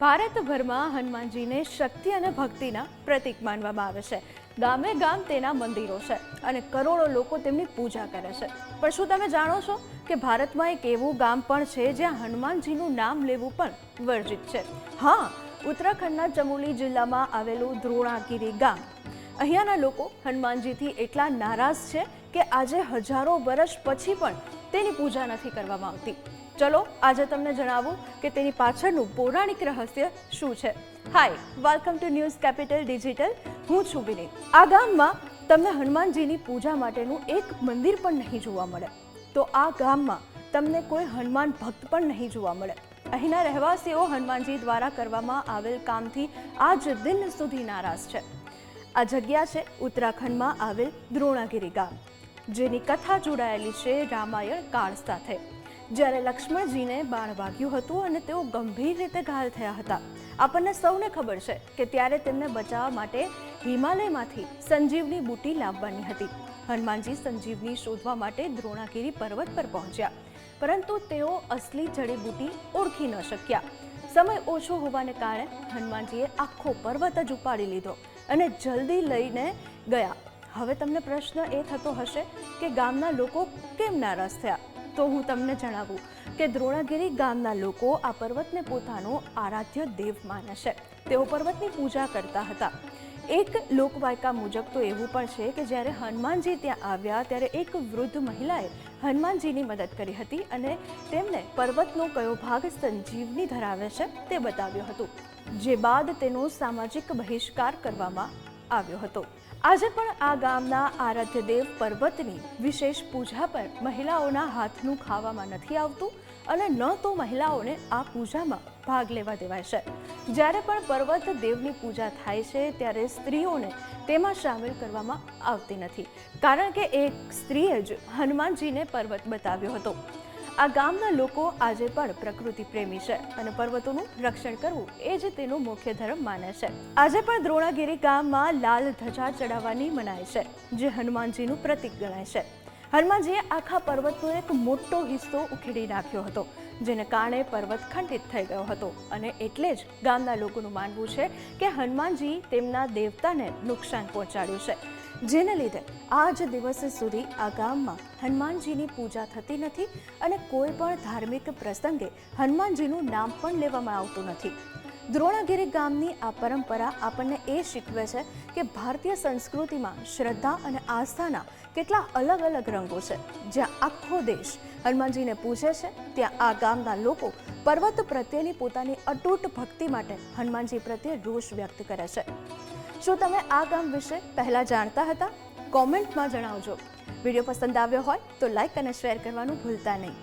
ભારતભરમાં હનુમાનજીને શક્તિ અને ભક્તિના પ્રતીક માનવામાં આવે છે. ગામે ગામ તેના મંદિરો છે અને કરોડો લોકો તેમની પૂજા કરે છે. પણ શું તમે જાણો છો કે ભારતમાં એક એવું ગામ પણ છે જ્યાં હનુમાનજીનું નામ લેવું પણ વર્જિત છે? હા, ઉત્તરાખંડના ચમોલી જિલ્લામાં આવેલું દ્રોણાગીરી ગામ. અહીંયાના લોકો હનુમાનજીથી એટલા નારાજ છે કે આજે હજારો વર્ષ પછી પણ તેની પૂજા નથી કરવામાં આવતી. ચલો આજે તમને જણાવું કે તેની પાછળનું પૌરાણિક રહસ્ય શું છે. Hi, welcome to news capital digital. હું છું વિનીત. આ ગામમાં તમને હનુમાનજીની પૂજા માટેનું એક મંદિર પણ નહીં જોવા મળે. તો આ ગામમાં તમને કોઈ હનુમાન ભક્ત પણ નહીં જોવા મળે. અહીંના રહેવાસીઓ હનુમાનજી દ્વારા કરવામાં આવેલ કામથી આજ દિન સુધી નારાજ છે. આ જગ્યા છે ઉત્તરાખંડમાં આવેલ દ્રોણાગીરી ગામ, જેની કથા જોડાયેલી છે રામાયણ કાળ સાથે. જ્યારે લક્ષ્મણજીને બાણ વાગ્યું હતું અને તેઓ ગંભીર રીતે ઘાયલ થયા હતા. આપણને સૌને ખબર છે કે ત્યારે તેમને બચાવવા માટે હિમાલયમાંથી સંજીવની બુટી લાવવાની હતી. હનુમાનજી સંજીવની શોધવા માટે દ્રોણાગીરી પર્વત પર પહોંચ્યા, પરંતુ તેઓ અસલી જડીબુટી ઓળખી ન શક્યા. સમય ઓછો હોવાને કારણે હનુમાનજીએ આખો પર્વત જ ઉપાડી લીધો અને જલ્દી લઈને ગયા. હવે તમને પ્રશ્ન એ થતો હશે કે ગામના લોકો કેમ નારાજ થયા? તો હું તમને જણાવું કે દ્રોણાગીરી ગામના લોકો આ પર્વતને પોતાનો આરાધ્ય દેવ માને છે. તેઓ પર્વતની પૂજા કરતા હતા. એક લોકવાયકા મુજબ તો એવું પણ છે કે જ્યારે હનુમાનજી ત્યાં આવ્યા ત્યારે એક વૃદ્ધ મહિલાએ હનુમાનજીની મદદ કરી હતી અને તેમને પર્વતનો કયો ભાગ સંજીવની ધરાવે છે તે બતાવ્યું હતું, જે બાદ તેનો સામાજિક બહિષ્કાર કરવામાં આવ્યો હતો. આજે પણ આ ગામના આરાધ્ય દેવ પર્વતની વિશેષ પૂજા પર મહિલાઓના હાથનું ખાવામાં નથી આવતું અને ન તો મહિલાઓને આ પૂજામાં ભાગ લેવા દેવાય છે. જ્યારે પણ પર્વત દેવની પૂજા થાય છે ત્યારે સ્ત્રીઓને તેમાં સામેલ કરવામાં આવતી નથી, કારણ કે એક સ્ત્રીએ જ હનુમાનજીને પર્વત બતાવ્યો હતો. આ ગામના લોકો આજે પણ પ્રકૃતિ પ્રેમી છે અને પર્વતોનું રક્ષણ કરવું એ જ તેનો મુખ્ય ધર્મ માને છે. આજે પણ દ્રોણાગીરી ગામમાં લાલ ધજા ચડાવવાની મનાય છે, જે હનુમાનજીનું પ્રતીક ગણાય છે. હનુમાનજીએ આખા પર્વતનો એક મોટો હિસ્સો ઉખેડી નાખ્યો હતો, જેને કારણે પર્વત ખંડિત થઈ ગયો હતો અને એટલે જ ગામના લોકોનું માનવું છે કે હનુમાનજી તેમના દેવતાને નુકસાન પહોંચાડ્યું છે, જેને લીધે આજ દિવસ સુધી આ ગામમાં હનુમાનજીની પૂજા થતી નથી અને કોઈ પણ ધાર્મિક પ્રસંગે હનુમાનજીનું નામ પણ લેવામાં આવતું નથી. દ્રોણાગીરી ગામની આ પરંપરા આપણને એ શીખવે છે કે ભારતીય સંસ્કૃતિમાં શ્રદ્ધા અને આસ્થાના કેટલા અલગ અલગ રંગો છે. જ્યાં આખો દેશ હનુમાનજીને પૂજે છે, ત્યાં આ ગામના લોકો પર્વત પ્રત્યેની પોતાની અતૂટ ભક્તિ માટે હનુમાનજી પ્રત્યે રોષ વ્યક્ત કરે છે. શું તમે આ ગામ વિશે પહેલા જાણતા હતા? કોમેન્ટમાં જણાવજો. વિડીયો પસંદ આવ્યો હોય તો લાઈક અને શેર કરવાનું ભૂલતા નહીં.